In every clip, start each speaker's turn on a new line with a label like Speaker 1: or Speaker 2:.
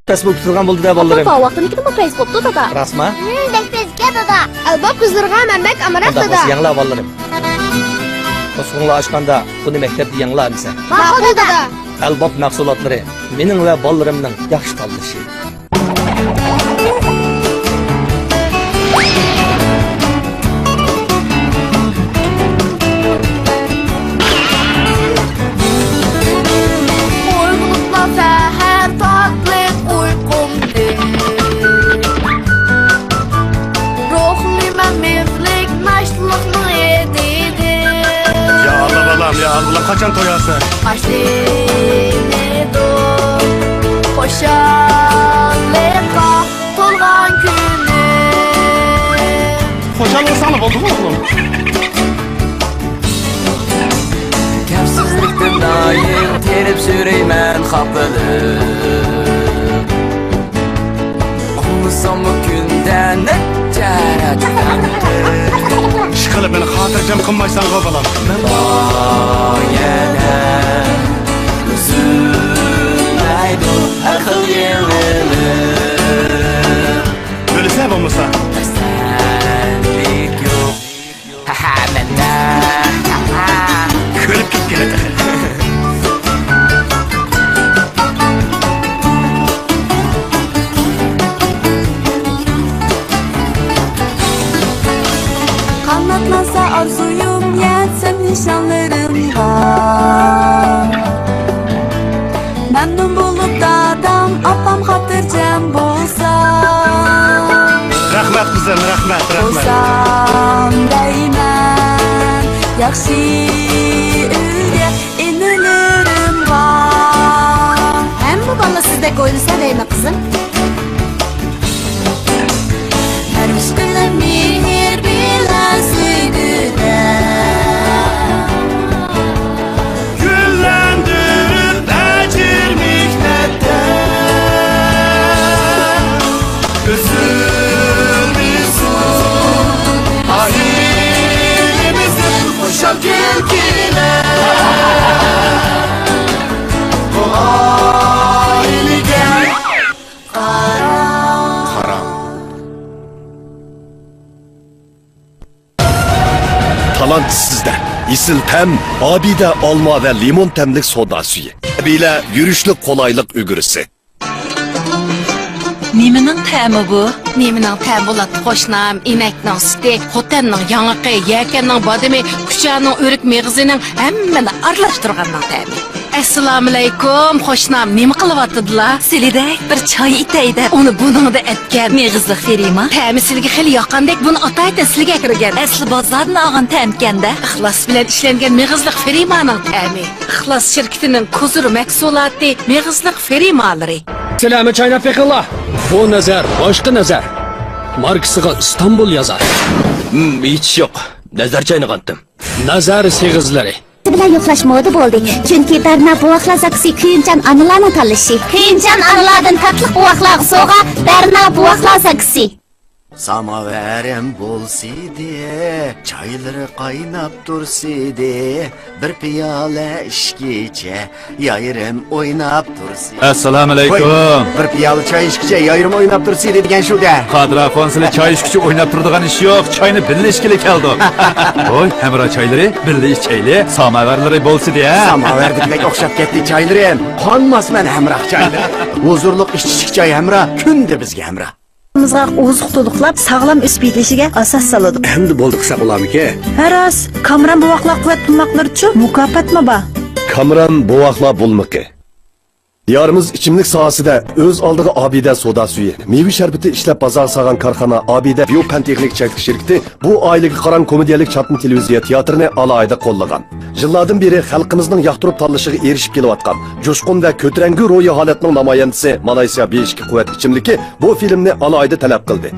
Speaker 1: Facebook tutulgan bo'ldi da bolalarım.
Speaker 2: Papa, vaqtini bu Facebook'ta dada.
Speaker 1: Rasma?
Speaker 2: Bezge dada. Albab kızlarga Mehmet Amarat
Speaker 1: Onda
Speaker 2: dada.
Speaker 1: biz yanıla bolalarım. Osmanlı açkanda bunu mektepte yanıla bize.
Speaker 2: Maqul dada.
Speaker 1: Albab mahsulotları mening ve bolalarımның yaxshi tanlashi.
Speaker 3: Ya Allah kaçan toyası?
Speaker 2: Aşkını dur, hoşallıkla tolgan günü.
Speaker 3: Hoşal olsana oldu mu oğlum?
Speaker 4: Kapsızlıktan daim terip süreymen kapılı. Olmasam bu günden ne caracaktır.
Speaker 3: Şıkalı beni hatırcam kınmaysan kovalam.
Speaker 4: Ben bayana üzülmeydu akıl yenilir.
Speaker 3: Böyle sev olmasa.
Speaker 4: Senlik yok. Ha ha bende.
Speaker 3: Kırıp git gene de.
Speaker 5: Kanatlansa arzuyum yetsem nişanlarımda. Memnun bulup da adam apam hatırcam bolsa.
Speaker 3: Rahmet kızım rahmet.
Speaker 5: Bolsam deymen yaxşı ülge inilirim var.
Speaker 2: Hem bu bana sizde koyulsa değil mi kızım?
Speaker 5: Her üstüne mihir bilen süydüler.
Speaker 3: Güllendirip ecir mihnette. Üzülmüşsün ahilimizin hoşa gelkine. O ailige karam.
Speaker 6: Talant sizde. İsil tem, abide alma ve limon temlik soda suyu. Bile yürüşlük kolaylık ügürüsü.
Speaker 7: Nemenin təmi bu?
Speaker 8: Nemenin təmi bolat xoşnam, inəkning sütü, xotanning yanıqı, yakanning badimi, kuchaning o'rik meg'zining hammani aralashtirganning təmi. Assalomu alaykum, xoşnam, nima qilyaptidilar?
Speaker 7: Silidək bir çay itəydə.
Speaker 8: Uni buningda etgan.
Speaker 7: Meyğizlik vereyim ha?
Speaker 8: Təmi sizga xili yoqqandek, buni atayda sizga kirgan.
Speaker 7: Əsli bazardan ağın təmkəndə.
Speaker 8: Ixlos bilan ishlangan meg'izlik ferimaning təmi. Ixlos shirkatining kuzur mahsuloti meg'izlik ferimalari.
Speaker 9: Selamı çayna pekala. Bu nazar, başka nazar. Markasıga İstanbul yazar.
Speaker 1: Hiç yok. Nazar çayını kanıttım.
Speaker 9: Nazar segizleri.
Speaker 2: Bilan yo'qlashmoqda bo'ldik. Chunki Darna buvoqlar zaksi Kuyincan analarni tanlashi. Kuyincan analardan tatlı buvoqlar so'g'a Darna buvoqlar zaksi.
Speaker 10: Samaverim bulsidi, çayları qaynab tursidi, bir piyale işkice, yayrım oynab tursidi.
Speaker 11: Assalamu alaykum.
Speaker 10: Bir piyale çay işkice, yayrım oynab tursidi degan shu da.
Speaker 11: Qadrafon sizlar çay ishkichi o'ynab turadigan ish yo'q. Choyni birga ishkili keldim. Voy, hamra choylari, birga ichayli, samovarlari bo'lsa-da.
Speaker 10: Samaverdikdek o'xshab ketdi çaylarım. Qonmas men hamroh çaylar. Huzurluq ishchilik çay hamroh, kunda bizga hamroh.
Speaker 7: Bizga ozuq to'liqlab sog'lom o'sib-yetishiga asos soladi.
Speaker 9: Endi bo'ldi qilsa bo'lamiki?
Speaker 7: Haras, Kamran buvoqlar quvvat bulmoqlari-chu mukofotmi bor?
Speaker 6: Kamran buvaqla bulmıqı. Diyarımız içimlik sahasida öz aldığı abide soda suyu, meyve şerbeti işlep pazar sağan karxana abide biyopentexnik çeklik şirketi bu ayligi qaran komediyelik çatma televiziya teatrını alayda qo'llagan. Yıllardan beri xalqimizning yaqtirib tanlashiga erishib kelayotgan jo'shqin va ko'taranki ro'yi holatning namoyandasi Malaysiya B2 quvvat ichimligi bu filmni alayda talab qildi.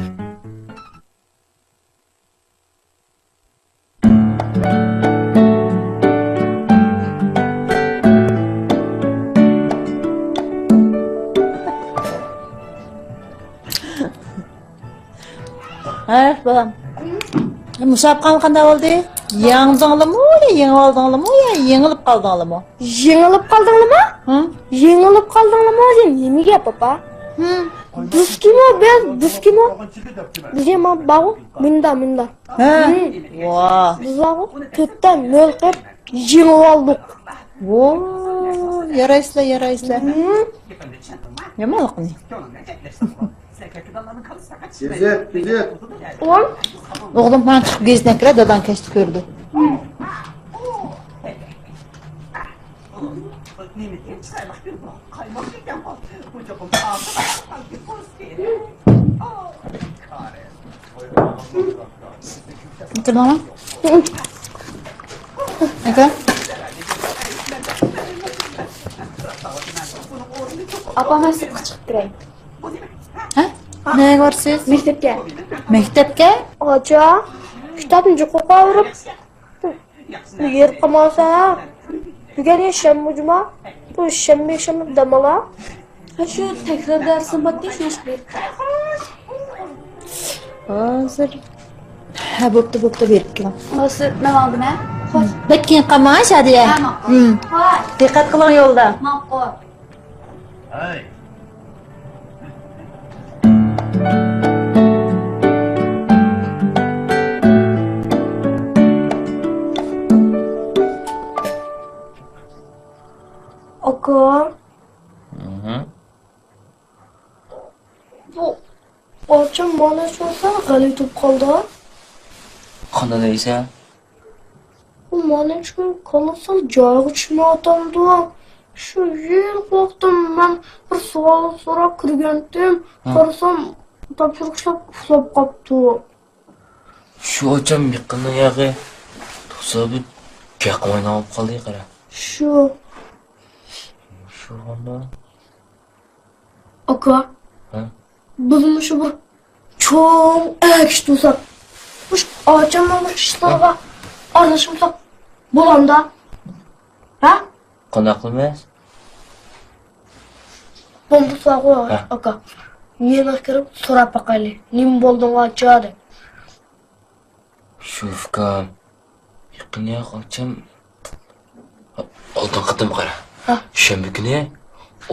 Speaker 7: Ha, balam. Musabqan qanday bo'ldi? Yengdingmi yo yengildingmi yo yengilib qoldingmi?
Speaker 2: Yengilib qoldingmi?
Speaker 7: Hı?
Speaker 2: Yengilib qoldingmi o'zing? Nimaga papa?
Speaker 12: Biz kim o? Biz kim o? Bizim o bağı minda.
Speaker 7: Ha. Vah.
Speaker 12: Biz bağı tötten mölkep yiyip aldık.
Speaker 7: Oo, yaraysizlar. Yamalık ne?
Speaker 6: Güzel.
Speaker 7: Oğlum bana çıkıp gezden kire dadan keçti gördü. Bitir bana. Eka.
Speaker 12: Apam ben sıkı çıkıp gireyim.
Speaker 7: Ha? Neye var siz?
Speaker 12: Mektepke.
Speaker 7: Mektepke?
Speaker 12: Hoca, kitabını koparıp yer kamasa. Bugün yaşam cuma. Bu yaşam damala. Ha şu tekrar dersin bak diye şuna çıkıyor.
Speaker 7: Hazır. Ha bopta verip kilam.
Speaker 12: Nasıl ne aldı ne? Hoş.
Speaker 7: Bekkin kamaş hadi ya.
Speaker 12: Tamam.
Speaker 7: Dikkat kılın yolda.
Speaker 12: Makul. Aka. Bu açım bana sorsa g'ali tup qoldi.
Speaker 4: Qanday deysan?
Speaker 12: Bu mana shu qolasam joyi tushmayotgandi. Shu yil qo'rqdim men bir savol so'rab kirgandim. Qarasam topshiriqlar uxlab qolibdi.
Speaker 4: Shu ocham yiqqini yog'i. To'sabit kaqmoyni olib qoldik qara.
Speaker 12: Shu
Speaker 4: onda.
Speaker 12: aka.
Speaker 4: Ha?
Speaker 12: Bizning shu bir cho'ng akish to'sab. Shu ochimni ishlarga aralashimsak bo'lamda. Ha?
Speaker 4: Qanday qilmaysiz?
Speaker 12: Bomba sog'u aka. Yana kirib so'rab boqaylik. Nim bo'lding acha deb.
Speaker 4: Shu fikam. Yiqqini ocham oldin qatim qara. Shanba kuni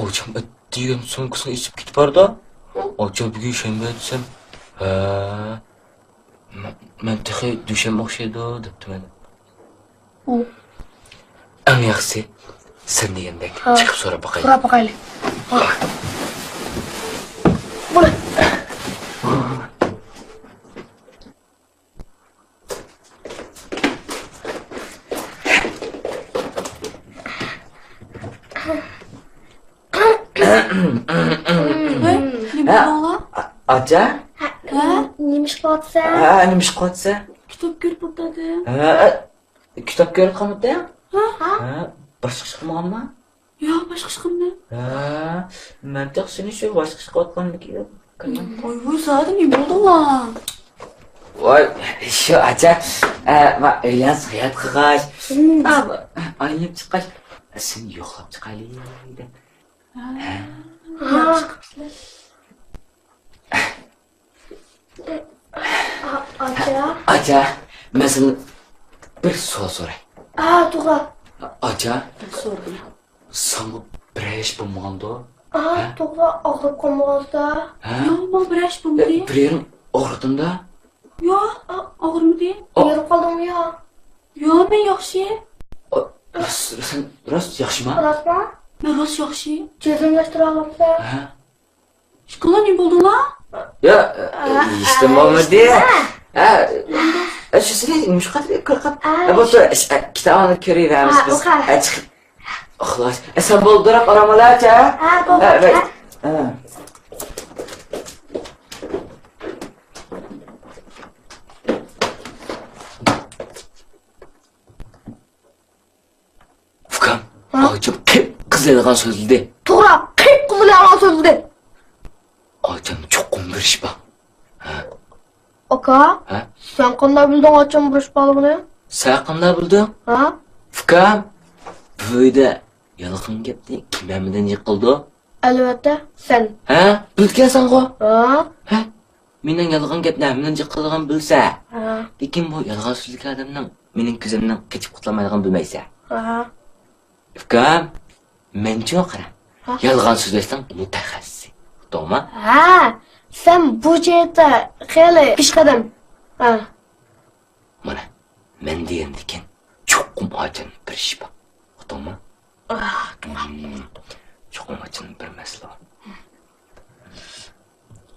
Speaker 4: ocham degan so'ngkisini ichib ketib bordi. Ocham bugun shanba desam, men texi dushanba o'xshaydi debdi mana. Eng yaxshisi sen degandek chiqib so'rab boqaylik.
Speaker 12: So'rab boqaylik. Bo'la.
Speaker 4: Acha?
Speaker 12: Nima ish qilyapsan?
Speaker 4: Nima ish qilyapsan?
Speaker 12: Kitob ko'rib o'tadi.
Speaker 4: Kitob ko'rib qolmabdi? Boshqa ish qilmaganmi?
Speaker 12: Yo'q, boshqa ish qilmayman.
Speaker 4: Men seni shu boshqa ish qilayotganligiga
Speaker 12: Voy, soat nima bo'ldi?
Speaker 4: Voy, shu acha, men uylanib hayot qilg'ach, aynib chiqqach, seni yo'qlab chiqaylik deb. Acha, men seni bir savol so'ray.
Speaker 12: To'g'ri.
Speaker 4: Acha, sana bir ish bo'lmaganda?
Speaker 12: To'g'ri, og'rib qolmoqda.
Speaker 5: Yo'q, bu bir ish bo'lmadi.
Speaker 4: Bir yerim og'ridimda?
Speaker 5: Yo'q, og'rimadi.
Speaker 12: Yerib qoldimmi yo?
Speaker 5: Yo'q, men yaxshi.
Speaker 4: Sen rost yaxshimi?
Speaker 12: Rostmi?
Speaker 5: Men rost yaxshi.
Speaker 12: Jazmlashtira olamsan?
Speaker 5: Shikola nima bo'ldi-la?
Speaker 4: Ya, işte olmadı. Şu sene müşkatı kırkat. Bu da kitabını körüyoruz biz. Açık. Xalas. Sen boldurak aramalar ça? Evet. Fukam. Acaba kızılgan sözledi.
Speaker 12: To'g'ri, qip qizilgan so'zdi.
Speaker 4: Acaba çok bir iş bak.
Speaker 12: Aka, sen qanday bilding ocham bir ish borligini?
Speaker 4: Sen qanday bilding? Fukam. Bu uyda yalqin gapni kimlardan yiqildi?
Speaker 12: Albatta, sen.
Speaker 4: Bilgansan-ku? Mening yalqin gaplardan yiqilgan bilsa. Lekin bu yalqin so'zlik odamning mening ko'zimdan kechib qutlamaydigan bilmaysa. Fukam, men cho'qira. Yalqin so'zlashdan mutaxassis. Doğma?
Speaker 12: Ha, sen bu cihette heli pişkadım. Ha.
Speaker 4: Mana, men diyendeken çokum acın bir iş bak. Doğma? Çokum acın bir mesele var.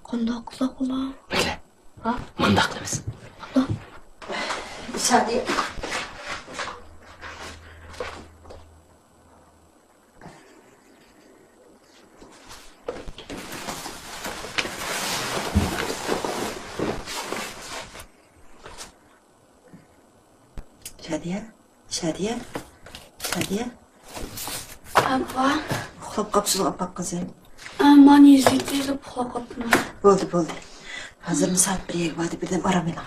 Speaker 12: Kundakla kula.
Speaker 4: Bekle.
Speaker 12: Ha?
Speaker 4: Mındaklamız.
Speaker 7: Bir saniye. Şadiye.
Speaker 5: Abba.
Speaker 7: Uxlab qapsız apak qizim.
Speaker 5: Man yüzükte edip kalkıptım.
Speaker 7: Bo'ldi. Hozir soat 1ga bo'ldi, birdan baramayman.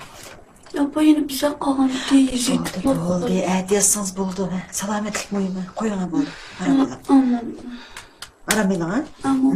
Speaker 5: Abba yine bize kalkan diye yüzükte
Speaker 7: Bo'ldi, aytsangiz bo'ldi. Salomatlik muhim. Qo'yinglar bo'ldi. Baramayman.
Speaker 5: Anladım.
Speaker 7: Baramayman, ha?
Speaker 5: Ama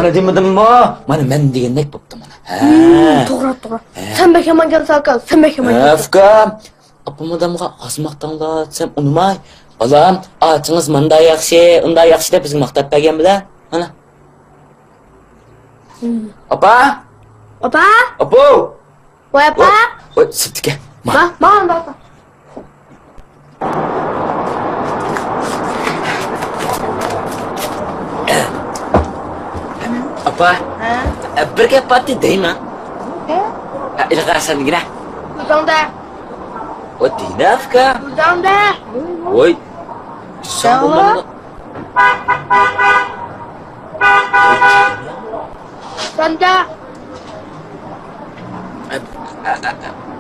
Speaker 4: Mana demedim bu. Mana men degandek bo'pti mana.
Speaker 12: To'g'ri. Sen bekaman kelsa, sen bekaman kelsa.
Speaker 4: Afkam. Apam odamga azmaqtangda desam unmay. Balam, achingiz menda yaxshi, unda yaxshi deb bizga maqtab bergan bilan. Mana. Apa?
Speaker 12: Opa?
Speaker 4: Apo.
Speaker 12: Voy opa?
Speaker 4: Voy, sitga.
Speaker 12: Mana.
Speaker 4: Apa? Bir gap bor deymi? Ilg'arsan gina.
Speaker 12: Buradan
Speaker 4: O deydi afka.
Speaker 12: da.
Speaker 4: Voy. Sen bo'lmadi.
Speaker 12: Sen de.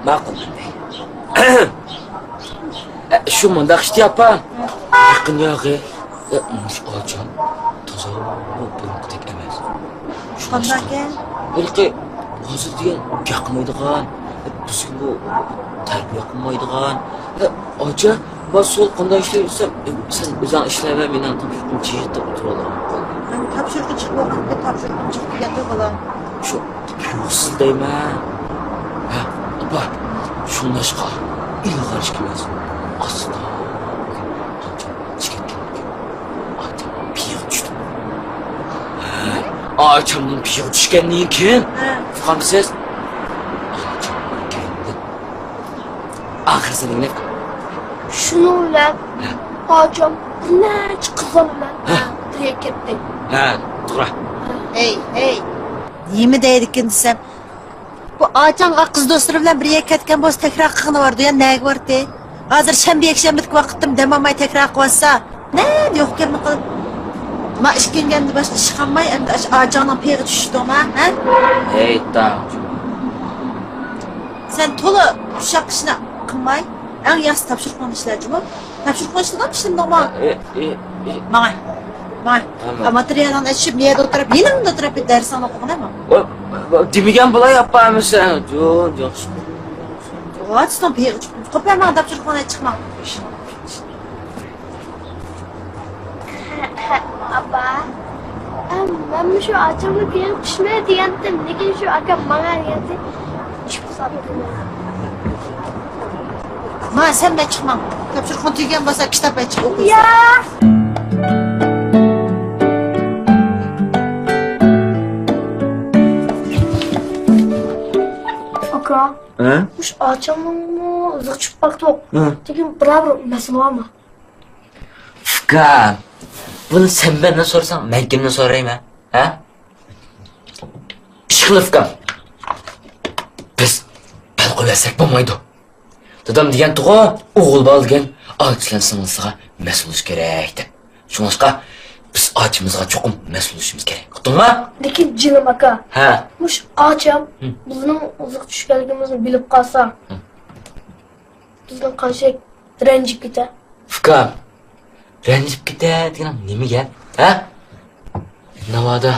Speaker 4: Ma'qul. Shu mundaq ishni apa. Yaqin yog'i. Mush ocham. Toza bo'lib emas.
Speaker 7: Qanday ekan?
Speaker 4: Bilqi, hozir degan yoqmaydigan, bizga bu tarbiya qilmaydigan. Ocha, va sol qanday ishlaysan? Sen o'zing ishlayver, men ham jihatda o'tiraman.
Speaker 7: Topshiriqqa chiqib vaqtda topshiriqqa chiqib keldi bola.
Speaker 4: Shu siz deyman. Ha, opa, shundoshqa ilg'arish kemas. Aslo. Acamın piyo düşkenliğin kim? Fransız. Acamın kendi. Ahir senin ne?
Speaker 12: Şunu ulan. Acam ne kızım ben. Diye gitti.
Speaker 4: Ha, dur.
Speaker 7: Hey. Nima deydikin desem. Bu ağaçanga kız dostları bilan birga ketgan bo'lsa tekrar qilgani vardı ya, nega bordi? Hozir shanba yakshanbalik vaqtim demamay tekrar qilsa, ne yo'q ekanmi qilib? Ma ish kelganda boshqa ish qilmay, endi ağaçangdan peri tushdimi, ha?
Speaker 4: Hey, tamam.
Speaker 7: Sen to'la ushaq ishni qilmay, eng yaxshi topshiriqni ishlayapsizmi? Topshiriqni ishlagan ishim normal. Mana. Materialdan açıp niye oturup yanımda oturup dersen okumayamam.
Speaker 4: Demigen bulay yapamıyorsun. Yok.
Speaker 7: Vatston peyir. Kopyamdan topshiriqni chiqma.
Speaker 12: Abba. Ben şu acamı bir pişmeye diyendim. Lekin şu akam bana geldi. Çıkıp sattım.
Speaker 7: Ma sen ben çıkmam. Topshiriqni tugagan bo'lsa kitobga chiqib o'qiysan.
Speaker 12: Ya. Aka. Muş acamın mı ızık çıkmak yok. Tekin bravo mesele var mı?
Speaker 4: Fıkam. Bunu sen benden sorsan, ben kimden sorayım ha? İşkılı Fıkam. Biz bel koyarsak bo'lmaydi. Dadam degan tuğu, oğul bal degan ağaçlan sınılsıға mesul oluş gerek deb. Şunlaşqa biz ağaçımızға çoğum mesul oluşumuz gerek. Uqdun mu?
Speaker 12: Lekin jinim aka.
Speaker 4: Ha.
Speaker 12: Muş acam bizning ızık tushganligimizni bilib qalsa. Bizning qancha renjib ketar.
Speaker 4: Fıkam, ranjib ketadigan nimaga? Ha? Navoda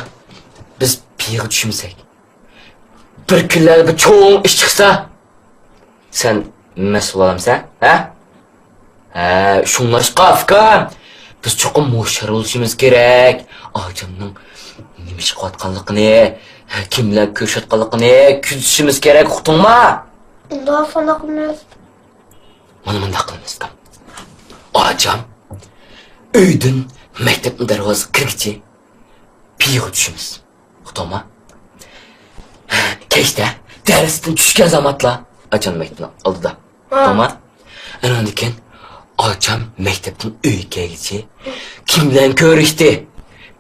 Speaker 4: biz piyoda tushmasak. Bir kunlar bir cho'ng ish chiqsa, sen mas'ul bo'lamsan, ha? Ha, shunlar qafkan. Biz cho'qim mushar bo'lishimiz kerak. Ojamning nima ish qilayotganligini, kimlar ko'rsatganligini kuzatishimiz kerak, uqdingmi?
Speaker 12: Unda qanaqa qilamiz?
Speaker 4: Mana bunday qilamiz. Ojam uydan maktabning darvozasiga kirgicha piyoda tushimiz. Uqdingmi? Kechda darsdan tushgan zamatlar ojam maktabning oldida. Uqdingmi? Ana keyin ojam maktabdan uyga kelgicha kim bilan ko'rishdi?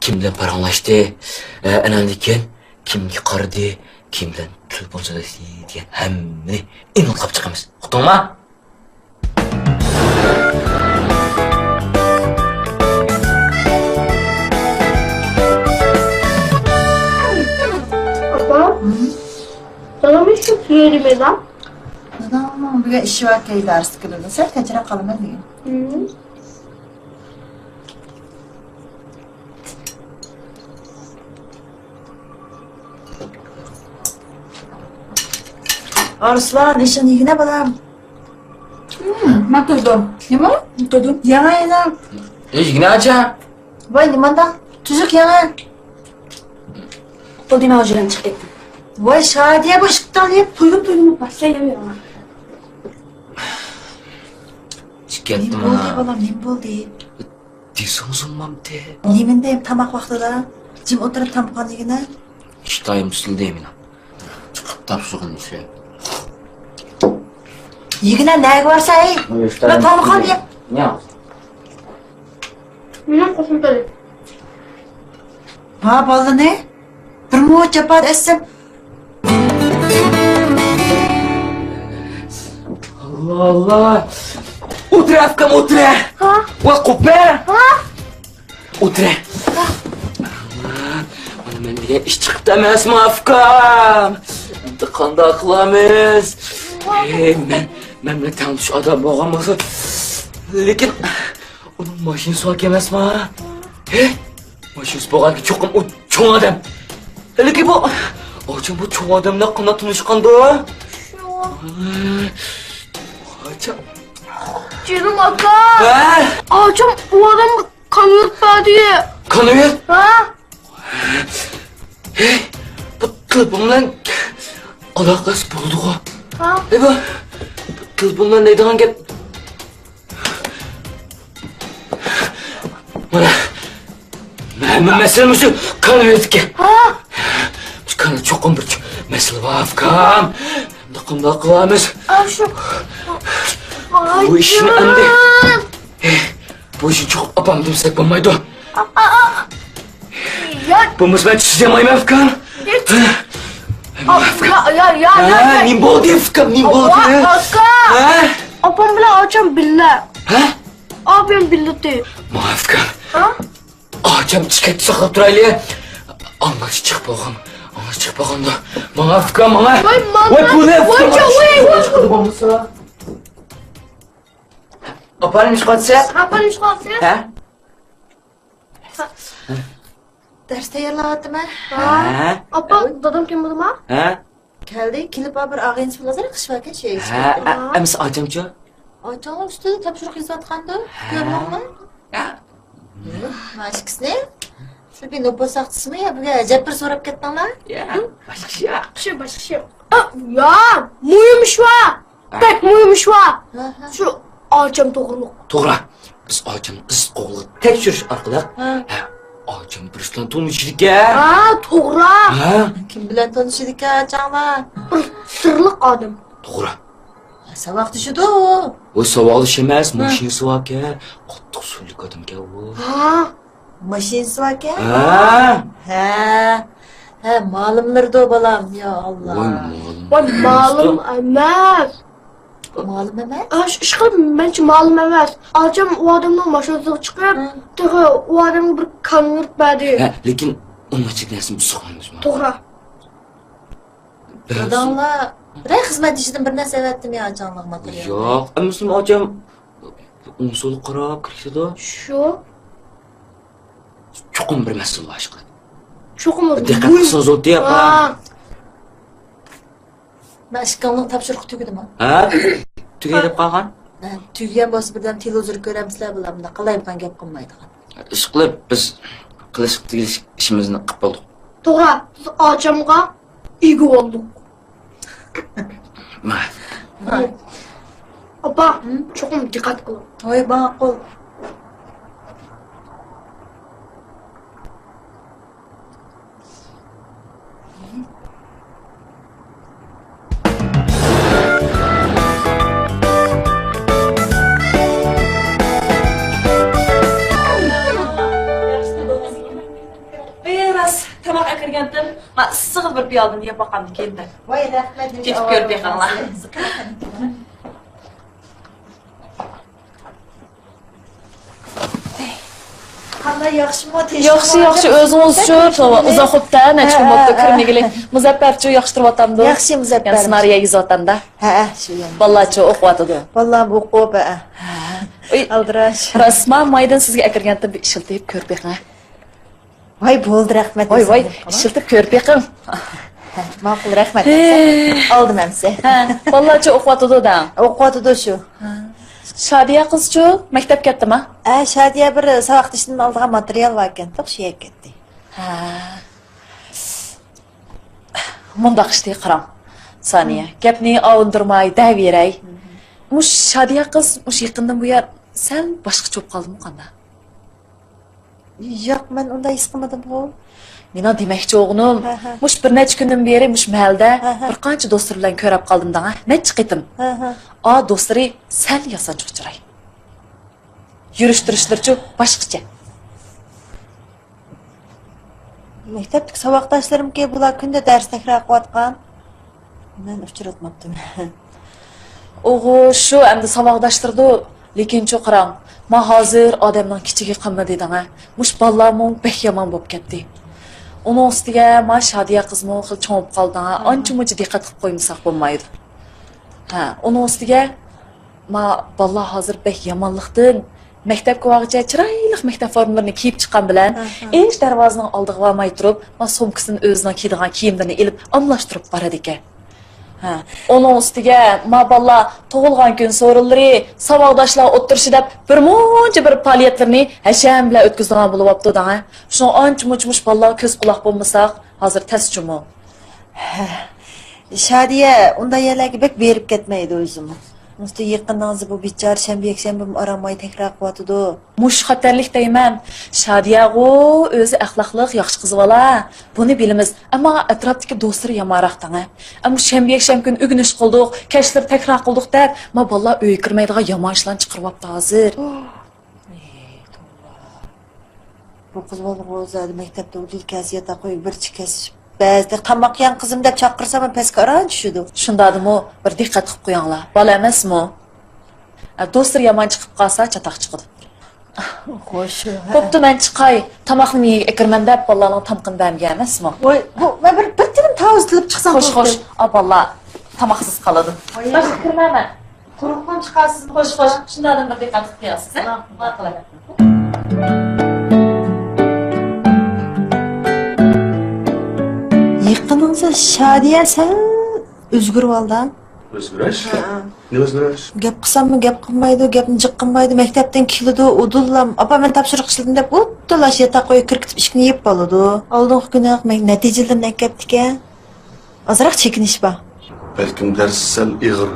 Speaker 4: Kim bilan paranglashdi? Ana keyin kimga qaradi? Kim bilan telefon so'zlashdi degan hammani aniqlab chiqamiz. Uqdingmi?
Speaker 12: Apa? Sana mı şu yerim eden?
Speaker 7: Dadam buga ishi var ki ders kıldı. Sen kaçıra kalma diye. Arslan işin yine balam. Maturdum. Nima? Maturdum. Yana yana.
Speaker 4: Yigina acha.
Speaker 7: Vay nimanda? Tuzuk yana.
Speaker 5: Bu dima hocadan chiqib ketdim.
Speaker 7: Vay Şadiye bu ışıktan yep.
Speaker 5: To'yib boshlayaveraman.
Speaker 4: Chiqyapti
Speaker 7: Ne oldu
Speaker 4: mana.
Speaker 7: balam ne oldu?
Speaker 4: Disozunmamdi.
Speaker 7: Yemindeyim tamak vaqtida. Jim o'tirib tamqonligini.
Speaker 4: İştahım üstündeyim yine. Tapşırın şey.
Speaker 7: Yigine ne varsa ey. Ben tamqon yep.
Speaker 4: Ne?
Speaker 12: Benim qo'shimchalik.
Speaker 7: Ha boldi ne? Bir mu chapat essim.
Speaker 4: Allah Allah. Otur Afkam otur.
Speaker 12: Ha?
Speaker 4: Vakıf be.
Speaker 12: Ha?
Speaker 4: Otur. Bana ben diye iş çıktı emasmi Afkam. Qanday qilamiz? Men bilan tanish odam bo'lganmasa, lekin uning mashinasi bor emasmi? Mashinasi bo'lganki cho'qim u cho'ng odam. Lekin bu ocham bu cho'ng odamdan qanday tanishganda? Ocham.
Speaker 12: Canım aka.
Speaker 4: Ha?
Speaker 12: Ağacım o adamı kanırt diye.
Speaker 4: Kanıyor?
Speaker 12: Ha?
Speaker 4: Bu telefon alakası buldu o.
Speaker 12: Ha?
Speaker 4: Bu telefonla neyden gel? Bana mesele şu kanıyor ki.
Speaker 12: Ha?
Speaker 4: Şu kanı çok bir mesele var Afkam. Qanday qilamiz?
Speaker 12: Şu.
Speaker 4: Bu işin endi. Bu işin çok apam demsek bo'lmaydi.
Speaker 12: Ya.
Speaker 4: Bu ben çizemeyim Afkam.
Speaker 12: Ya.
Speaker 4: Nim bo'ldi Afkam, nim bo'ldi?
Speaker 12: Aka. Apam bilan ocham billa.
Speaker 4: Ha?
Speaker 12: Abim billa de.
Speaker 4: Afkam.
Speaker 12: Ha?
Speaker 4: Ocham chiqib saqlab turaylik. Anlash chiqib bo'lgan. Anlash chiqib bo'lganda. Mana Afkam, mana. Voy bu ne? Voy. Aparın iş katsa?
Speaker 12: Aparın iş katsa?
Speaker 4: Ha?
Speaker 7: Ders tayyorlayaptım ha.
Speaker 4: Ha?
Speaker 12: Apa, dadam kim bu ma?
Speaker 4: Ha?
Speaker 7: Keldi, kelip bir ağayınız bulazar kış vaken şey.
Speaker 4: Ha? Ems acamcı?
Speaker 7: Aycanın üstüde tapşırık yazatkandı. Görmem mi?
Speaker 4: Ha?
Speaker 7: Maşkıs ne? Şu bir nopos aktısı mı ya? Bugün acayip bir sorup gittin lan.
Speaker 4: Ya, başka.
Speaker 12: Başka. Ya, muymuş va. Pek muymuş va. Şu ağacım doğruluk.
Speaker 4: To'g'ri. Biz ocham qiz o'g'li tekshirish orqali ocham birisdan tanishdik a.
Speaker 12: Ha, to'g'ri.
Speaker 4: Ha?
Speaker 7: Kim bilan tanışıyorduk ha canlar?
Speaker 12: Bir sirliq odam.
Speaker 4: To'g'ri.
Speaker 7: Sabah düşüdü o.
Speaker 4: O savol ish emas, mashinasi bor-ku. Qattiq so'llik odam-ku u.
Speaker 12: Ha.
Speaker 7: Maşinesi var ki.
Speaker 4: Ha?
Speaker 7: He, malumlardı o balam. Ya Allah.
Speaker 12: Voy, ma'lum emas.
Speaker 7: Malum emas?
Speaker 12: Ishqilib, mencha ma'lum emas. Ocham u odamning mashinasiga chiqib, to'g'ri, u odamga bir konvert berdi.
Speaker 4: Ha, lekin uni cheklasini so'qamiz.
Speaker 12: To'g'ri.
Speaker 7: Adamlar, bir xizmat işidim bir narsa evettim ya canlığıma.
Speaker 4: Yo'q, Müslüm ocham o'ng so'l qarab kirishdi.
Speaker 12: Shu.
Speaker 4: Cho'qim bir mas'ul aşkı.
Speaker 12: Cho'qim.
Speaker 4: Diqqat qilsangiz o'tdi apa.
Speaker 7: Ben ishqonliq topshiriq tugdimi?
Speaker 4: Ha? Tugay deb qolgan.
Speaker 7: Tugagan bo'lsa birdan televizor ko'ramizlar bularni qalayman gap qilmaydigan.
Speaker 4: Ish qilib biz qilish ishimizni qilib bo'ldik.
Speaker 12: To'g'ri, biz ochamga ega bo'ldik. Opa, cho'qim diqqat qil.
Speaker 7: Voy ma'qul.
Speaker 5: Tamak akirgandim. Men issiq bir piyolani yeb boqamdi keldi.
Speaker 7: Voy rahmat.
Speaker 5: Ketib ko'rib beqinglar.
Speaker 7: Qanday yaxshimi?
Speaker 5: Yaxshi, o'zingiz-chu, uzoqda, necha kun bo'ldi kirmagili. Muzaffarchu yaxshitiryapamdi.
Speaker 7: Yaxshi Muzaffar.
Speaker 5: Ssenariy yozatamda.
Speaker 7: Ha, shu ham.
Speaker 5: Vallachi o'qiyotdi.
Speaker 7: Vallam o'qib, aldirash.
Speaker 5: Rasman maydan sizga akirgandim, ishiltib ko'rib beqing.
Speaker 7: Voy bo'ldi, rahmat.
Speaker 5: Voy, ishiltib ko'rib beqing.
Speaker 7: Ma'qul, rahmat. Oldim hamsa.
Speaker 5: Ha, vallachi o'qiyotdi-da.
Speaker 7: O'qiyotdi shu.
Speaker 5: Shadiya qizchu maktab ketdimi?
Speaker 7: Shadiya bir savoqtishdan oldigan material var ekan, o'xshayib ketdi.
Speaker 5: Ha. Mundaq ishdi qaram. Saniya, gapni avundirmay daveray. Mush Shadiya qiz mush yaqindan bu yer sal boshqa cho'p qoldimi qanda?
Speaker 7: Yo'q, men unday his qilmadim bu.
Speaker 5: Mena demakchi o'g'lim, mush bir necha kundan beri mush mahalda bir qancha do'stlar bilan ko'rib qoldim-da, necha qitim. A do'stlari sal yasanch uchray. Yurishtirishlarchu boshqacha.
Speaker 7: Maktabdagi saboqdoshlarimga bular kunda dars takror qilayotgan. Men uchratmabdim.
Speaker 5: O'g'u shu endi saboqdoshtirdi, lekin chu qaram. Men hozir odamning kichigi qilma dedim-a. Mush bolalarning bek yomon bo'lib ketdi. Onun ustiga men Shadiya qizmi xil cho'mib qoldi. Ancha-muncha diqqat qilib qo'ymasak bo'lmaydi. Ha, onun ustiga men bolalar hozir bek yomonlikdan maktabga vaqtcha chiroyli maktab formalarini kiyib chiqqan bilan, ish darvozaning oldiga bormay turib, men sumkasini o'zining kiydigan kiyimlarini ilib, almashtirib boradi ekan. Ha, onun ustiga men bolalar tug'ilgan kun so'rinlari, saboqdoshlar o'tirishi deb bir muncha bir faoliyatlarni hasham bilan o'tkazgan bo'lib opti-da. Shuni ancha-muncha bolalar ko'z quloq bo'lmasak, hozir taschumo.
Speaker 7: Shadiya unday yerlarga bek berib ketmaydi o'zim. Musta yaqindan bu bichar shanba aramay takror qilyotdi.
Speaker 5: Mush xatarlik deyman. Shadiyago o'zi axloqli yaxshi qiz bola. Buni bilamiz, ammo atrofdagi do'stlar yomonroqdan. Ammo shanba kun o'g'inish qildik, kashlar takror qildik deb, men bolalar uyga kirmaydigan yomon ishlarni chiqaryapti hozir.
Speaker 7: Bu qiz bola o'zi maktabda o'qiydi, kasiyata qo'yib bir chikasish. Ba'zida qamoq yan qizim deb chaqirsam pastga aran tushdi.
Speaker 5: Shundadimi bir diqqat qilib qo'yinglar. Bola emasmi? Do'stlar yomon chiqib qolsa chatoq chiqadi.
Speaker 7: Xo'sh.
Speaker 5: Bo'pti, men chiqay. Tomoqni yeyirman deb bolalarning tomqin bergan emasmi?
Speaker 7: Voy, bu bir tilim tavuz tilib chiqsam
Speaker 5: xo'sh. Bolalar tomoqsiz qoladi. Boshqa kirmayman.
Speaker 7: Quruqdan chiqasiz.
Speaker 5: Xo'sh. Shundan bir diqqat qilib qo'yasiz. Nima qilaman?
Speaker 7: Yaqiningizda Shadiya sen o'zgarib oldan.
Speaker 6: O'zgarish? Ne o'zgarish?
Speaker 7: Gap qilsammi gap qilmaydi, gapni jiq qilmaydi. Maktabdan keladi, udullam. Opa men topshiriq qildim deb o'ttalash yata qo'yib kirkitib ishni yeb qoladi. Oldingi kuni men natijalarni aytib ekan. Ozroq chekinish bor.
Speaker 6: Balkim dars sal ig'ir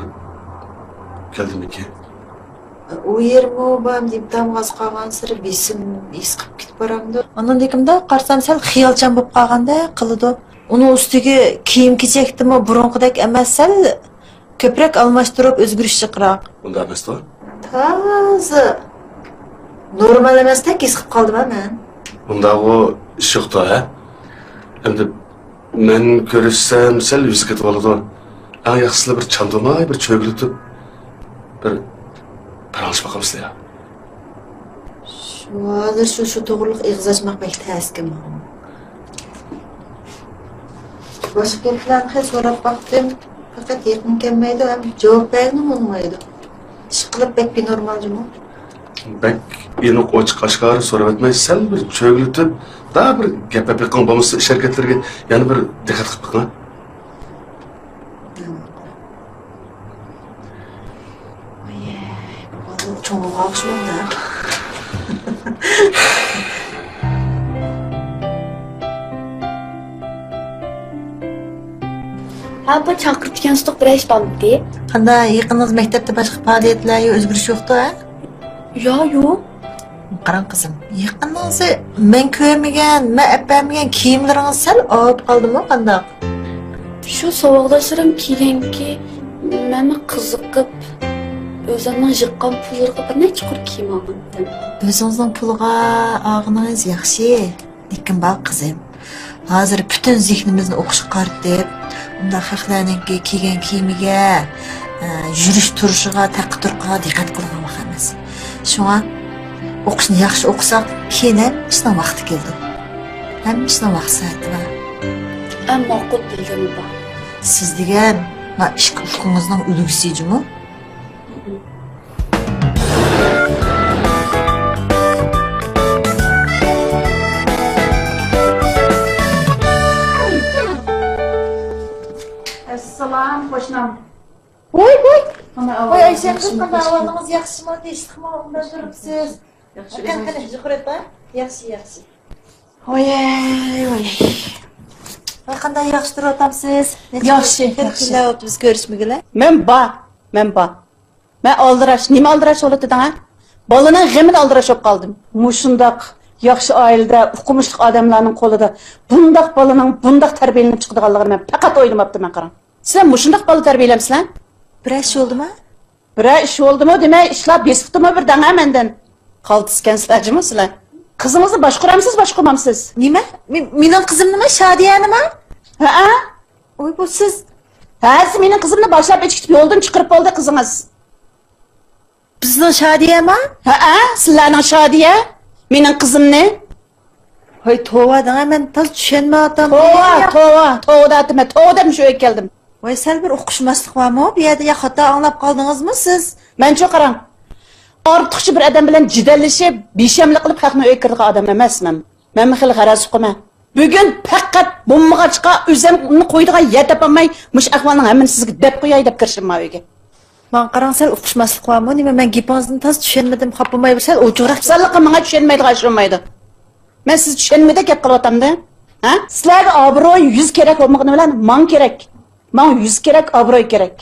Speaker 6: keldimiki.
Speaker 7: U yermi bam deb damg'az qolgan siri besim is qilib ketib boramdi. Ondan dekimda qarsam sal xiyolchan bo'lib qolganda qiladi. Uni ustiga kiyim-kechakdimi burunqidek emas, sal ko'proq almashtirib o'zgarishchiqroq.
Speaker 6: Unda emas-da?
Speaker 7: Toza. Normal emasdek his qilib qoldim men.
Speaker 6: Unda o ish yo'q-da, ha? Endi men ko'rishsam sal yuzi ketib oladi. Eng yaxshisi bir chandumay, bir cho'g'ilitib bir paralashib boqamiz ya.
Speaker 7: Hozir shu to'g'riliq ig'zashmaq bektaskim. Boshqa gaplarni hech so'rab boqdim. Faqat yaqin kelmaydi ham javob berdim olmaydi. Ish qilib bek normal jumla.
Speaker 13: Bek eniq ochiq oshkora so'rab o'tmay sal bir cho'g'litib, da bir gap-gap qilgan bo'lmasa sharkatlarga yana bir diqqat qilib qo'ying.
Speaker 7: Çoğunluğa akşamında.
Speaker 2: Ha bu chaqirtgan sutuq bir ish bo'ldi.
Speaker 7: Qanday yaqinınız mektepte başka faaliyetlerge özgürüş yoktu ha?
Speaker 2: Yo'q.
Speaker 7: Qarang qizim, yaqinınızı men ko'rmagan, men apamagan kiyimlaringiz sal olib qoldimi qanday?
Speaker 2: Shu sovuqdashlarim kiyganki, meni qiziqib o'zimning yiqqan pullarga bir necha qur kiyim olgandim.
Speaker 7: O'zingizning pulga og'ingiz yaxshi, lekin bak qizim, hozir butun zehnimizni o'qishga qaratib, unda xalqlarningki kiygan kiyimiga, yurish turishiga, taqdir-turqiga diqqat qilgan vaqt emas. Shunga o'qishni yaxshi o'qisak, keyin ham ishning vaqti keldi. Hamma ishning vaqti soati bor.
Speaker 2: Ammo qut bilgani bor.
Speaker 7: Siz degan va ish ufqingizning ulg'isijimi?
Speaker 14: Assalom, qo'shnim.
Speaker 7: Voy.
Speaker 14: Voy,
Speaker 7: Aysha, qanday ahvolingiz yaxshimi? Eshitdim, unda turibsiz. Qanday Shuhratda? Yaxshi. Voy. Qanday yaxshi turibsiz?
Speaker 14: Yaxshi.
Speaker 7: Kelib biz ko'rishmaganlar.
Speaker 14: Men ba. Men aldirash, nima aldirash bo'ladi ha? Bolaning g'amida aldirash bo'lib qoldim. Mushundaq yaxshi oilada, o'qimishli odamlarning qo'lida bundaq bolaning bundaq tarbiyalanib chiqadiganligini men faqat o'ylamabdim qarang. Sizlar mushundaq bola tarbiyalamsizlar?
Speaker 7: Bir ish bo'ldimi?
Speaker 14: Bir ish bo'ldimi demay, ishlar besibdimi birdan mendan. Qoltisikansizlarmi sizlar? Qizingizni boshqaramsiz, boshqarmamsiz?
Speaker 7: Nima? Mening qizim nima? Shadiya nima?
Speaker 14: Ha?
Speaker 7: Voy bu siz.
Speaker 14: Ha, siz mening qizimni boshlab echkitib yo'ldan chiqarib oldi qizingiz.
Speaker 7: Bizning Shadiyami?
Speaker 14: Ha, sizlarning Shadiya? Mening qizimni?
Speaker 7: Hoy, tova deng, men toz tushunmadim.
Speaker 14: Tova deb shu keldim.
Speaker 7: Voy, sal bir o'qishmaslik bormi? Bu yerda ya xato anglab qoldingizmi siz?
Speaker 14: Men-chi qarang. Ortiqcha bir odam bilan jidallashib, beshamlik qilib haqni o'yga kirgan odam emasman. Men xil g'araz qilman. Bugun faqat bombaga chiqa o'zimni qo'ydigan yer topolmay, mush ahvolning hammani sizga deb qo'yay deb kirishim o'yga.
Speaker 7: Men qarang, sal o'qishmaslik bormi? Nima men gapingizni toz tushunmadim, xapamay bir sal o'chiraq.
Speaker 14: Salliqqa menga tushunmaydigan ishilmaydi. Men siz tushunmaydi gap qilyapamda. Ha? Sizlarga obro'y 100 kerak bo'lmagani bilan men kerak. Men 100 kerak, obro'y kerak.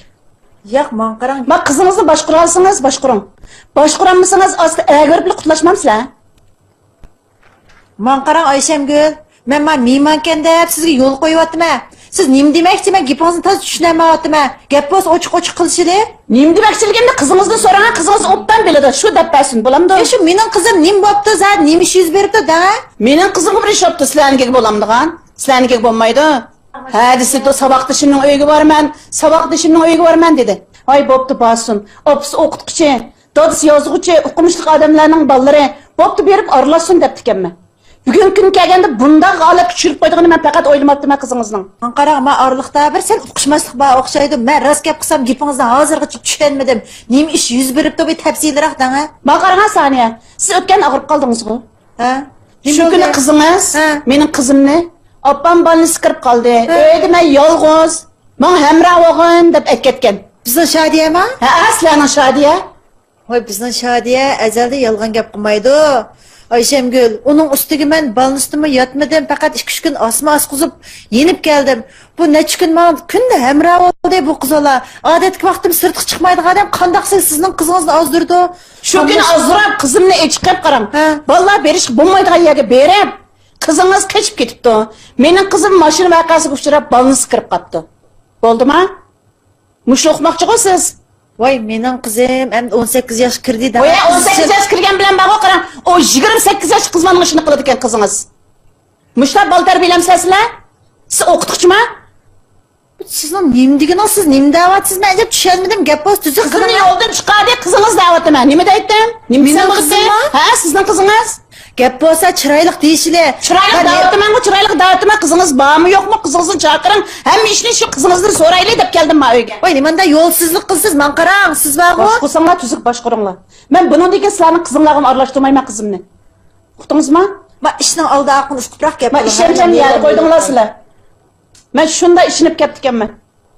Speaker 7: Yo'q, men qarang.
Speaker 14: Men qizingizni boshqara olsangiz, boshqaring. Boshqarammasangiz, asli ag'ir bilib qutulashmamsizlar.
Speaker 7: Men qarang Ayshamgul, men mehmonkan deb sizga yo'l qo'yyapman. Siz nima demoqchi? Men gapingizni toz tushunmayapman. Gapingiz ochiq-ochiq qilishidi.
Speaker 14: Nima demoqchiligimni qizingizni so'rang, qizingiz obdan biladi. Shu deb bersin, bo'lamdi?
Speaker 7: Shu mening qizim nima bo'pti, zat nima ish yuz beribdi da?
Speaker 14: Mening qizimga bir ish bo'pti, sizlarniki bo'lamdigan. Sizlarniki bo'lmaydi. Ha, desa saboqdishimning uyiga borman, saboqdishimning uyiga borman dedi. Voy, bo'pti, bosun. Opsi o'qituvchi, dodisi yozuvchi, o'qimishli odamlarning bolalari bo'pti berib aralashsin debdikanman. Bugun kun kelganda bunday g'alab tushirib qo'ydig'ini men faqat o'ylamoqdim qizingizning.
Speaker 7: Men qarang, men orliqda bir sal o'qishmaslik bor o'xshaydi. Men rost gap qilsam gapingizni hozirgacha tushunmadim. Nima ish yuz beribdi bu tafsilroq dang ha?
Speaker 14: Men qarang Saniya, siz o'tgan og'rib qoldingiz-ku.
Speaker 7: Ha?
Speaker 14: Shu kuni qizingiz, mening qizimni opam bolni kirib qoldi. Uyda men yolg'iz, men hamroh o'g'in deb aytgan.
Speaker 7: Bizning Shadiyami?
Speaker 14: Ha, sizlarning Shadiya.
Speaker 7: Voy, bizning Shadiya azalda yolg'on gap qilmaydi. Ayshamgul, uning ustiga men balnistimni yotmadim, faqat 2-3 kun osma osqizib yenib keldim. Bu necha kun men kunda hamroh bo'ldi bu qizlar. Odatki vaqtim sirtga chiqmaydigan odam qandoqsiz sizning qizingizni ozdirdi.
Speaker 14: Shu kun ozdirib qizimni echqib qarang. Bolalar berish bo'lmaydigan yerga berib, qizingiz qochib ketibdi. Mening qizim mashina voqeasiga uchrab balni kirib qoldi. Bo'ldimi? Mush o'qmoqchisiz?
Speaker 7: Voy, mening qizim ham 18 yosh kirdi da.
Speaker 14: Voy, 18 yosh kirgan bilan bago qarang. O 28 yosh qiz bilan ishni qiladi ekan qizingiz. Mushlar bol tarbiyalamsizlar? Siz o'qituvchimi?
Speaker 7: Sizning nima deganingiz, siz nima da'vatsiz? Men ajab tushunmadim. Gapingiz tuzuk.
Speaker 14: Qizni yo'ldan chiqadi, qizingiz da'vatimi. Nima deydim? Nima qizim? Ha, sizning qizingiz?
Speaker 7: Gap bo'lsa chiroyli deyishli.
Speaker 14: Chiroyli da'vatman, chiroyli da'vatman. Qizingiz bormi, yo'qmi? Qizingizni chaqiring. Hamma ishni shu qizingizni so'raylik deb keldim men uyga.
Speaker 7: Voy, nimanda yo'lsizlik qilsiz, men qarang, siz bormi?
Speaker 14: Boshqasinglar tuzuk boshqaringlar. Men buningdek sizlarning qizinglarni aralashtirmayman qizimni. Uqdingizmi?
Speaker 7: Men ishning oldi aql ushquproq gap.
Speaker 14: Men ishimchani yerga qo'ydinglar sizlar. Men shunda ishinib ketganman.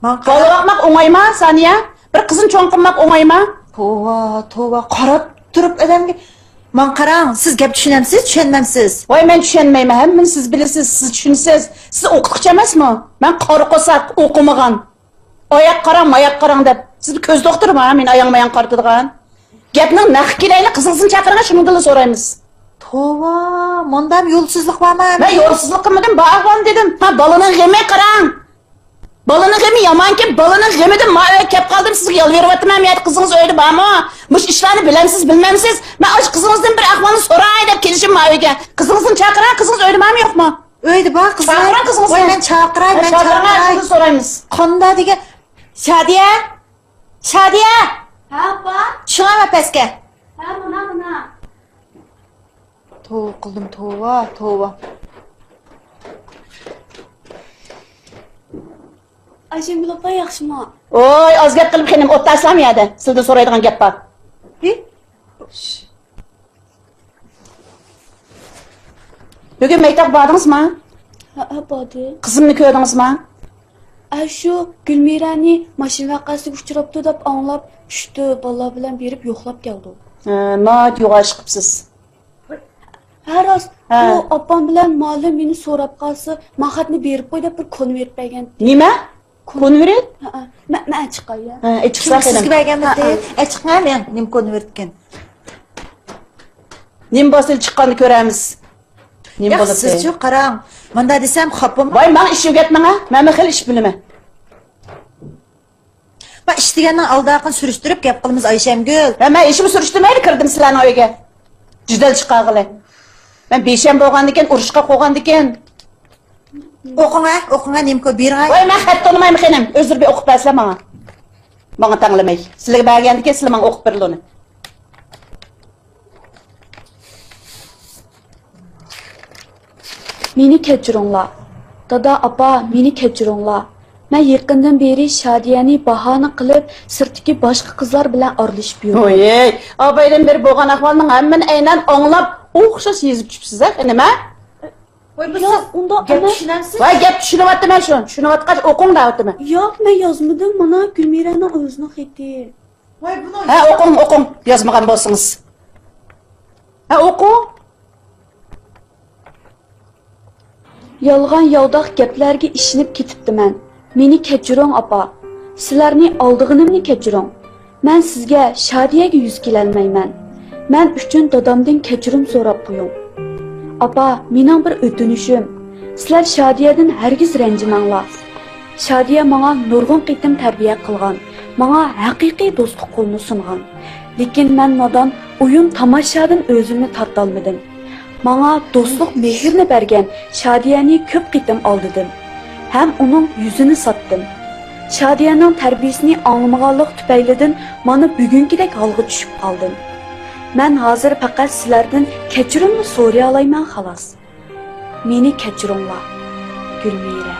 Speaker 7: Men
Speaker 14: qarab o'ngayma, Saniya. Bir qizim cho'ng qilmoq o'ngayma.
Speaker 7: Tova, qarab turib odamga men qarang, siz gap tushunamsiz, tushunmamsiz.
Speaker 14: Voy, men tushunmayman. Hammani siz bilasiz, siz tushunasiz. Siz o'qituvchi emasmi? Men qori qo'saq o'qimagan. Oyoq qarang deb. Siz ko'z doktormi? Men oyog'imni qartadigan. Gapning naq kelayli qizingizni chaqiring, shundan so'raymiz.
Speaker 7: Tova, mendam yo'lsizlik bormi?
Speaker 14: Men yo'lsizlik qilmadim, ba'g'on dedim. Ha, bolaning g'imi qarang. Bolaning g'imi yomonki, bolaning g'imidan men kelib qoldim, sizga yolveryapman. Men qizingiz uyda bormi? Mush ishlarni bilamsiz, bilmamsiz? Men o'z qizingizdan bir ahvolni so'ray deb kelishim men uyga. Qizingizni chaqiring, qizingiz uyda bormi, yo'qmi?
Speaker 7: Uyda bor, qizim.
Speaker 14: Chaqiring qizingizni.
Speaker 7: Voy, men chaqiray,
Speaker 14: sizni so'raymiz.
Speaker 7: Qanda degan Shadiya?
Speaker 2: Ha, opa.
Speaker 7: Chiqama pastga.
Speaker 2: Ha, mana.
Speaker 7: Tova qildim, tova.
Speaker 2: Ayşegül opa yaxshimi?
Speaker 14: Oy, oz gap qilib xenim o't tashlamayadi. Sizdan so'raydigan gap bor. Bugun maktab bordingizmi?
Speaker 2: Ha, bordi.
Speaker 14: Qizimni ko'rdingizmi?
Speaker 2: Shu Gulmirani mashina vaqasiga uchrabdi deb anglab, tushdi, bola bilan berib yo'qlab keldi.
Speaker 14: Not yo'g'ash qilibsiz.
Speaker 2: Har rost, bu opam bilan ma'lum meni so'rab qolsa, men xatni berib qo'y deb bir konvert bergan.
Speaker 14: Nima? Konvert?
Speaker 2: Men chiqay.
Speaker 14: Chiqsa
Speaker 7: sizga berganmidi? Chiqma men, nim konvertgan.
Speaker 14: Nim bosil chiqqanini ko'ramiz. Nim bo'lib.
Speaker 7: Siz-chi qarang. Menda desam xopim.
Speaker 14: Voy, men ish o'rgatmanga, men xil ish bilaman.
Speaker 7: Men ish degandan oldaqin surishtirib gap qilamiz Ayşemgül.
Speaker 14: Men ishimni surishtirmaydi kirdim sizlarning uyga. Jidal chiqag'ili. Men besham bo'lgandan keyin urushqa qo'ygandan keyin o'qinga nimko berg'ay. Voy, men xat tanımayman xenim. O'zir bir o'qib bersam menga. Menga tanglamay. Sizlarga bergandan keyin sizlar menga o'qib beriloni.
Speaker 2: Meni kechiringlar. Dada, opa, meni kechiringlar. Men yaqindan beri Shadiyani bahona qilib, sirtdagi boshqa qizlar bilan aralashib yurdim.
Speaker 14: Voy, obaydan beri bo'lgan ahvolning hammani aynan anglab, o'xshash yezib chiqibsiz, nima?
Speaker 2: Voy, unda
Speaker 7: gap tushunamsiz?
Speaker 14: Voy, gap tushunyapti men shu. Tushunayotgan o'qing davotimi?
Speaker 2: Yo'q, men yozmadim. Mana Gulmiraning o'zining xati.
Speaker 7: Voy, buni
Speaker 14: Ha, o'qing. Yozmagan bo'lsangiz. Ha, o'qing.
Speaker 2: Yolg'on yovdoq gaplarga ishinib ketibdiman. Meni kechiring, opa. Sizlarni oldig'inimni kechiring. Men sizga Shadiyaga yuz kelolmayman. Men uchun dadamdan kechirim so'rab qo'ying. Opa, mening bir o'tinishim. Sizlar Shadiyadan hargiz ranjimanglar. Shadiya menga nurg'un qitim tarbiya qilgan. Menga haqiqiy do'stlik qo'lini sungan. Lekin men nodon o'yin tomoshadan o'zimni tortolmadim. Menga do'stlik mehrini bergan Shadiyani ko'p qitim oldidim. Ham uning yuzini sotdim. Shadiyaning tarbiyasini anglamaganlik tufaylidan mana bugünkidek holga tushib qoldim. Men hozir faqat sizlardan kechirimni so'ray olayman xolos. Meni kechiringlar. Gulmira.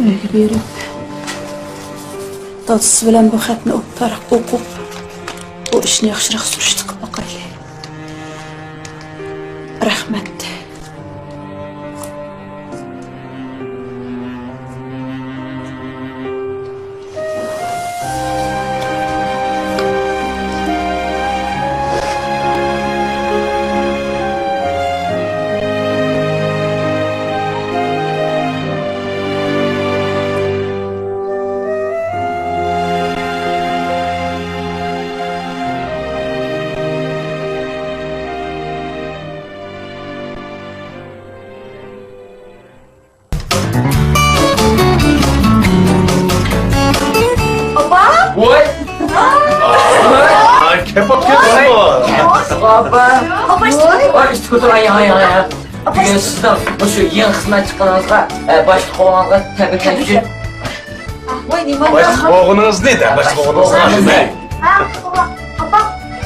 Speaker 14: Uyga berib dadasi bilan bu xatni o'qib bu ishni yaxshiroq surishtirib boqaylik. Rahmat.
Speaker 13: Kebap gelsin bu.
Speaker 4: Baba işte kutulan ya. Bugün sizden bu şu yeni kısmına çıkanınızga, başlık olanınızga tebrikler için.
Speaker 13: Başlık oğlunuz ne de? Başlık oğlunuz ne?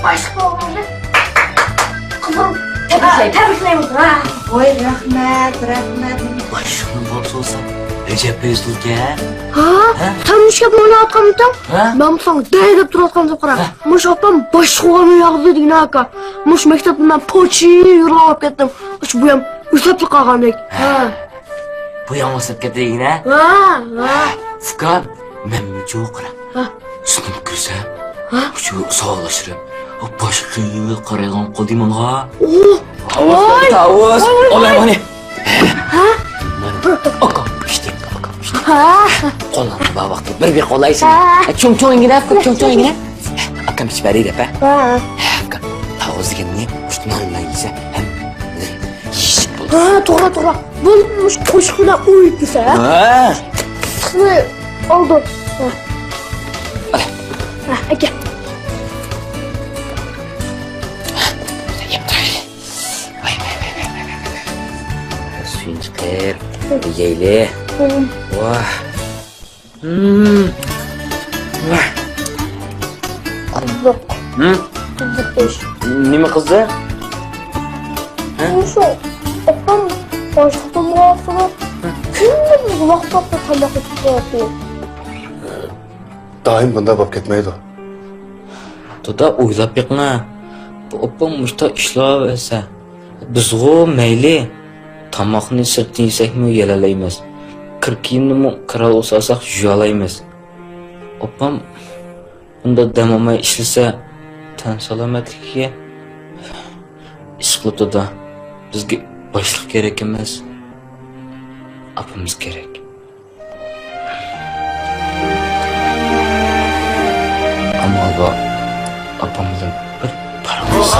Speaker 12: Başlık oğlanı. Kızım, tebrikleyin.
Speaker 7: Oy rahmet.
Speaker 4: Başlığın borcu olsa Recep Özgür'e.
Speaker 12: Sen iş yapma oynayatkamıydın?
Speaker 4: Ha?
Speaker 12: Ben sana deyip duratkamda qara. Muş opam başlık oğlanı yağdı deyin aka. Muş mektepten ben poçi yurlap kettim. Şu bu yam üsepli qalgandek.
Speaker 4: Bu yanlışlık keteyin ha? Furkan, ben müce okuram. Sınıf kirsem, şu sağlaşırım. O başlığı qarayğan qoldayım onğa. Tavus, olay bana. Oka, işte. Qo'llarni bor vaqt bir qo'llaysizmi? Cho'ng-cho'ng ingina, cho'ng-cho'ng ingina. Akam ichib beraydi apa. Akam tavus deganni ushtundan yeysa ham yeyish bo'ladi.
Speaker 12: To'g'ri. Bo'lmuş qo'shiqni o'yib desa. Sizni oldim. Aka.
Speaker 4: Suyun chiqir, yeyli. Vah.
Speaker 12: Qizdiq. Qizdiq.
Speaker 4: Nima qizi?
Speaker 12: Shu opam boshqa muhofizat. Kunlik vaqtda tamoq yeyapti.
Speaker 13: Daim bunda bo'lib ketmaydi.
Speaker 4: To'da o'ylab yiqma. Bu opam mushta ishlayversa, bizg'u mayli tomoqni sirtdan yesakmi yalalaymiz. Kir kiyimni kira o'sasak yuyalaymiz. Opam bunda dam olmay ishlasa tan salomatligiga ish qilibdi-da. Bizga boshliq kerak emas. Opamiz kerak. Ammo bu opam bilan bir parvoz